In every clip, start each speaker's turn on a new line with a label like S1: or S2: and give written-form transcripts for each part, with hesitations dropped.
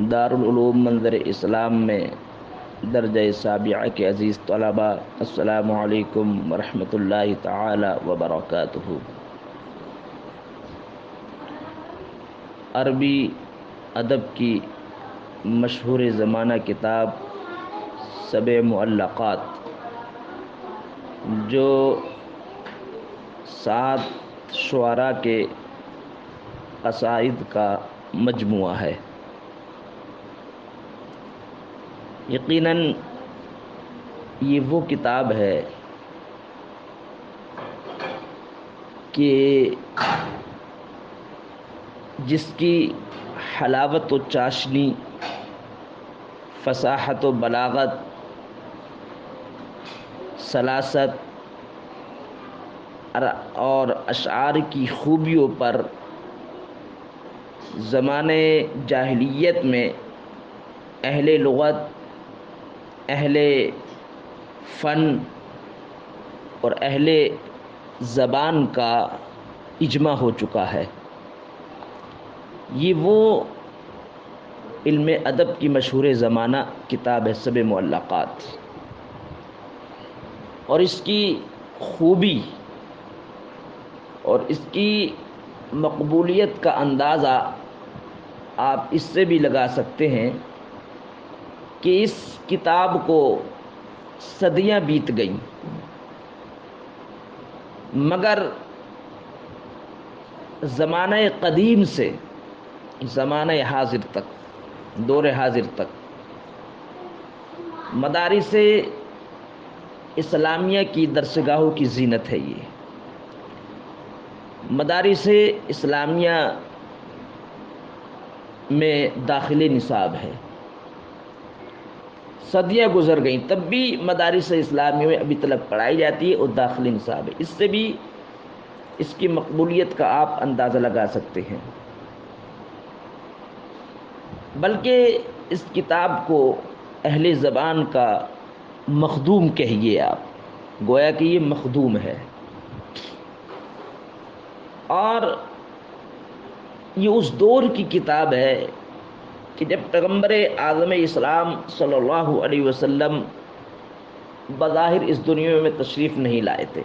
S1: دارالعلوم منظر اسلام میں درجہ سابعہ کے عزیز طلباء، السلام علیکم ورحمۃ اللہ تعالی وبرکاتہ۔ عربی ادب کی مشہور زمانہ کتاب سبع معلقات، جو 7 شعراء کے قصائد کا مجموعہ ہے۔ یقیناً یہ وہ کتاب ہے کہ جس کی حلاوت و چاشنی، فصاحت و بلاغت، سلاست اور اشعار کی خوبیوں پر زمانے جاہلیت میں اہل لغت، اہل فن اور اہل زبان کا اجماع ہو چکا ہے۔ یہ وہ علم ادب کی مشہور زمانہ کتاب ہے سبع معلقات، اور اس کی خوبی اور اس کی مقبولیت کا اندازہ آپ اس سے بھی لگا سکتے ہیں کہ اس کتاب کو صدیاں بیت گئیں، مگر زمانہ قدیم سے زمانہ حاضر تک، دور حاضر تک مدارس اسلامیہ کی درسگاہوں کی زینت ہے۔ یہ مدارس اسلامیہ میں داخل نصاب ہے۔ صدیاں گزر گئیں تب بھی مدارس اسلامیہ میں ابھی تک پڑھائی جاتی ہے اور داخل نصاب ہے۔ اس سے بھی اس کی مقبولیت کا آپ اندازہ لگا سکتے ہیں۔ بلکہ اس کتاب کو اہل زبان کا مخدوم کہیے آپ، گویا کہ یہ مخدوم ہے، اور یہ اس دور کی کتاب ہے کہ جب پیغمبر اعظم اسلام صلی اللہ علیہ وسلم بظاہر اس دنیا میں تشریف نہیں لائے تھے۔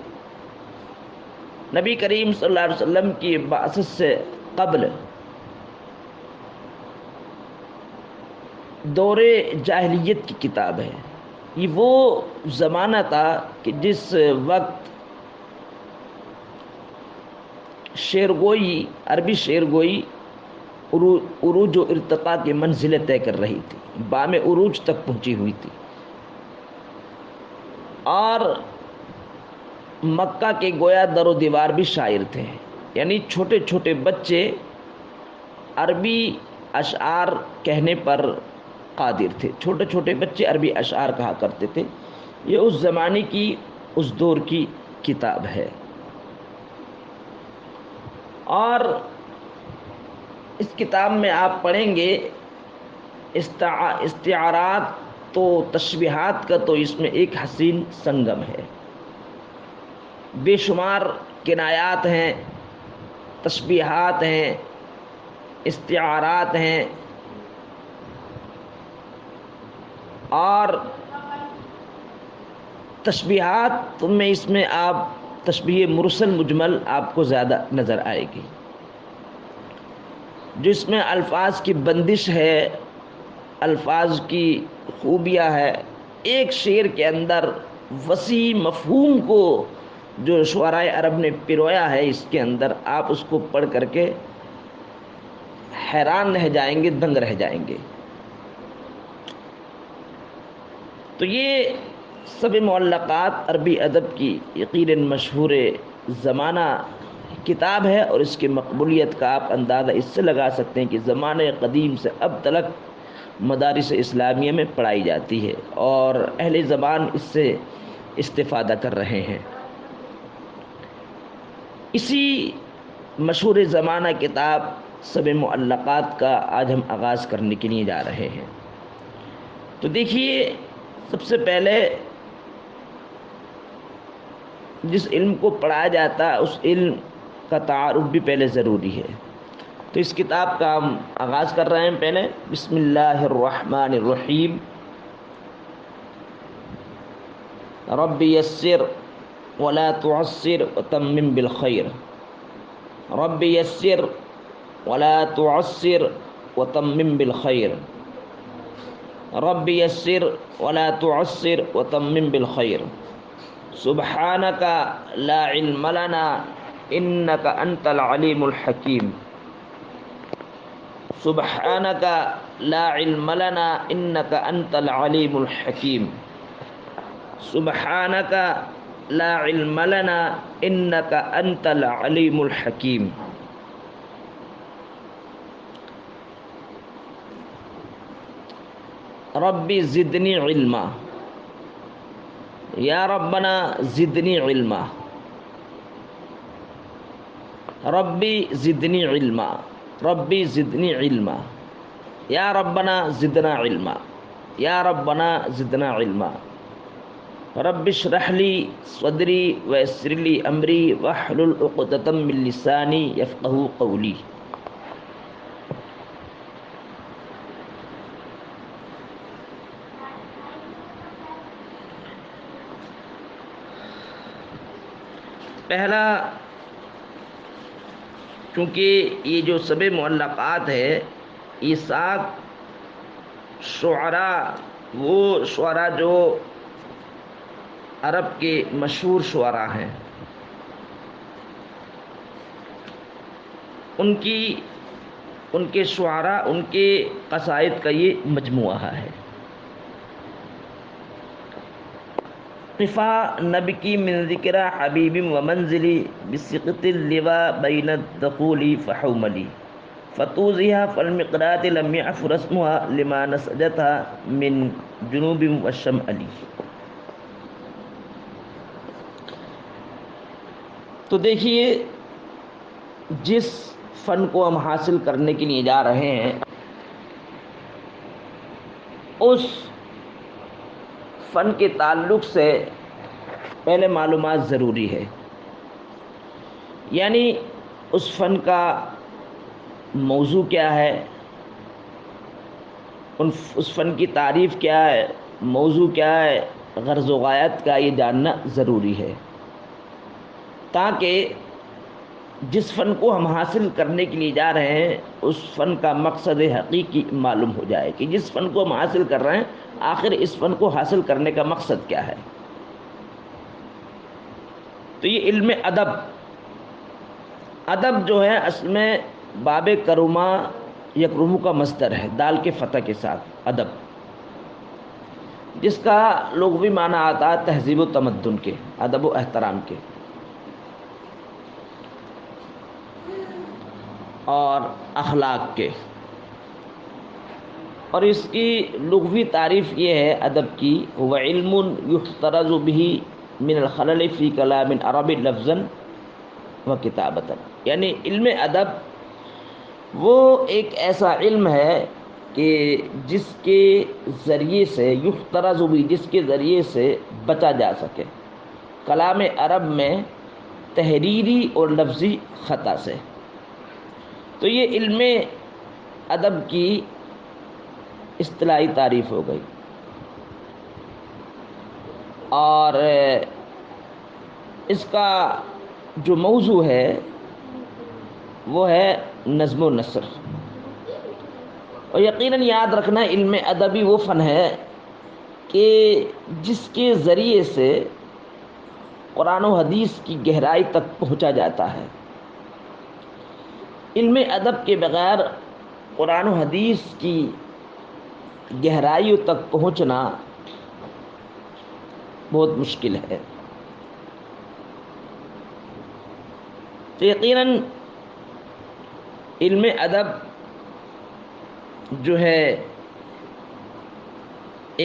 S1: نبی کریم صلی اللہ علیہ وسلم کی بعثت سے قبل دور جاہلیت کی کتاب ہے۔ یہ وہ زمانہ تھا کہ جس وقت شعرگوئی، عربی شعرگوئی عروج و ارتقاء کی منزلیں طے کر رہی تھی، بام عروج تک پہنچی ہوئی تھی، اور مکہ کے گویا در و دیوار بھی شاعر تھے، یعنی چھوٹے چھوٹے بچے عربی اشعار کہنے پر قادر تھے، چھوٹے چھوٹے بچے عربی اشعار کہا کرتے تھے۔ یہ اس زمانے کی، اس دور کی کتاب ہے، اور اس کتاب میں آپ پڑھیں گے استعارات تو تشبیہات کا تو اس میں ایک حسین سنگم ہے۔ بے شمار کنایات ہیں، تشبیہات ہیں، استعارات ہیں، اور تشبیہات میں اس میں آپ تشبیہ مرسل مجمل آپ کو زیادہ نظر آئے گی، جس میں الفاظ کی بندش ہے، الفاظ کی خوبیاں ہے، ایک شعر کے اندر وسیع مفہوم کو جو شعراء عرب نے پرویا ہے، اس کے اندر آپ اس کو پڑھ کر کے حیران رہ جائیں گے، دنگ رہ جائیں گے۔ تو یہ سبع معلقات عربی ادب کی یقیناً مشہور زمانہ کتاب ہے، اور اس کی مقبولیت کا آپ اندازہ اس سے لگا سکتے ہیں کہ زمانہ قدیم سے اب تک مدارس اسلامیہ میں پڑھائی جاتی ہے، اور اہل زبان اس سے استفادہ کر رہے ہیں۔ اسی مشہور زمانہ کتاب سبع معلقات کا آج ہم آغاز کرنے کے لیے جا رہے ہیں۔ تو دیکھیے، سب سے پہلے جس علم کو پڑھایا جاتا ہے اس علم کا تعارف بھی پہلے ضروری ہے۔ تو اس کتاب کا ہم آغاز کر رہے ہیں. پہلے بسم اللہ الرحمن الرحیم. رب یسر ولا تعسر وتمم بالخیر. رب یسر ولا تعسر وتمم بالخیر. رب یسر ولا تعسر وتمم بالخیر. سبحانک لا علم لنا انک انت العلیم الحکیم. سبحانک لا علم لنا انک انت العلیم الحکیم. سبحانک لا علم لنا انک انت العلیم الحکیم. ربی زدنی علما. یا ربنا زدنی علما. ربی زدنی علما. ربی زدنی علما. یا ربنا زدنا علما. یا ربنا زدنا علما. رب اشرح لی صدری ویسر لی امری واحلل عقدۃ من لسانی یفقہوا قولی. پہلا، چونکہ یہ جو سب معلقات ہے یہ 7 شعراء، وہ شعراء جو عرب کے مشہور شعراء ہیں، ان کے شعراء، ان کے قصائد کا یہ مجموعہ ہے. قفا نبکی من ذکر حبیب و منزلی بسقط اللواء بین الدخول فحوملی فتوزها فالمقرات لم يعفر اسمها لما نسجتها من جنوب والشمال. تو دیکھیے، جس فن کو ہم حاصل کرنے کے لیے جا رہے ہیں اس فن کے تعلق سے پہلے معلومات ضروری ہے. یعنی اس فن کا موضوع کیا ہے، اس فن کی تعریف کیا ہے، موضوع کیا ہے، غرض و غایت کا یہ جاننا ضروری ہے، تاکہ جس فن کو ہم حاصل کرنے کے لیے جا رہے ہیں اس فن کا مقصد حقیقی معلوم ہو جائے کہ جس فن کو ہم حاصل کر رہے ہیں آخر اس فن کو حاصل کرنے کا مقصد کیا ہے. تو یہ علم ادب جو ہے اصل میں باب کروما یکرمو کا مصدر ہے، دال کے فتح کے ساتھ ادب، جس کا لغوی معنی آتا ہے تہذیب و تمدن کے، ادب و احترام کے، اور اخلاق کے. اور اس کی لغوی تعریف یہ ہے ادب کی، وہ علم یحترز به من الخلل فی کلام عربی لفظا و کتابتا. یعنی علم ادب وہ ایک ایسا علم ہے کہ جس کے ذریعے سے یحترز به، جس کے ذریعے سے بچا جا سکے کلام عرب میں تحریری اور لفظی خطا سے. تو یہ علم ادب کی اصطلاحی تعریف ہو گئی. اور اس کا جو موضوع ہے وہ ہے نظم و نثر. اور یقیناً یاد رکھنا، علم ادبی وہ فن ہے کہ جس کے ذریعے سے قرآن و حدیث کی گہرائی تک پہنچا جاتا ہے. علم ادب کے بغیر قرآن و حدیث کی گہرائیوں تک پہنچنا بہت مشکل ہے. تو یقیناً علم ادب جو ہے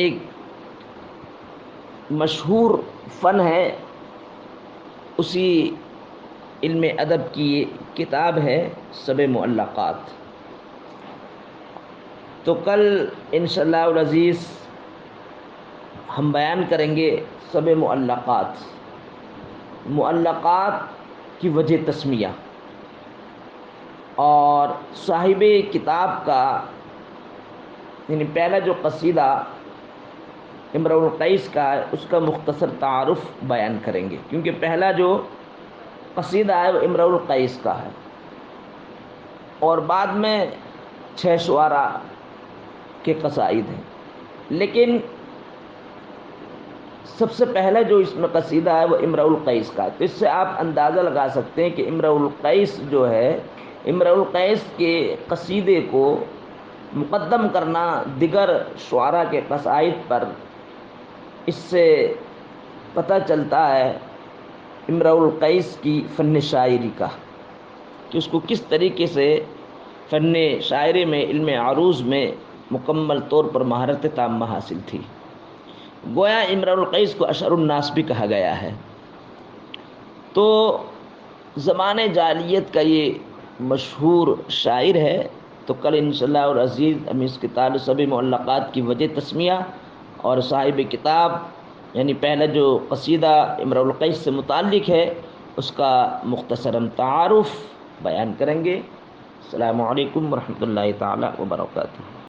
S1: ایک مشہور فن ہے. اسی علم ادب کی یہ کتاب ہے سب معلقات. تو کل انشاءاللہ العزیز ہم بیان کریں گے سب معلقات کی وجہ تسمیہ. اور صاحب کتاب کا یعنی پہلا جو قصیدہ امرؤ القیس کا ہے اس کا مختصر تعارف بیان کریں گے، کیونکہ پہلا جو قصیدہ ہے وہ امرؤ القیس کا ہے، اور بعد میں 6 شعراء کے قصائد ہیں، لیکن سب سے پہلا جو اس میں قصیدہ ہے وہ امرؤ القیس کا ہے۔ تو اس سے آپ اندازہ لگا سکتے ہیں کہ امرؤ القیس جو ہے، امرؤ القیس کے قصیدے کو مقدم کرنا دیگر شعراء کے قصائد پر، اس سے پتہ چلتا ہے امرؤ القیس کی فن شاعری کا، کہ اس کو کس طریقے سے فن شاعری میں، علم عروض میں مکمل طور پر مہارت تامہ حاصل تھی۔ گویا امرؤ القیس کو اشعر الناس بھی کہا گیا ہے۔ تو زمانِ جاہلیت کا یہ مشہور شاعر ہے۔ تو کل انشاءاللہ اور عزیز ہم اس کے تعلق سبھی معلقات کی وجہ تسمیہ اور صاحب کتاب یعنی پہلا جو قصیدہ امرؤ القیس سے متعلق ہے اس کا مختصراً تعارف بیان کریں گے۔ السلام علیکم ورحمۃ اللہ تعالی وبرکاتہ۔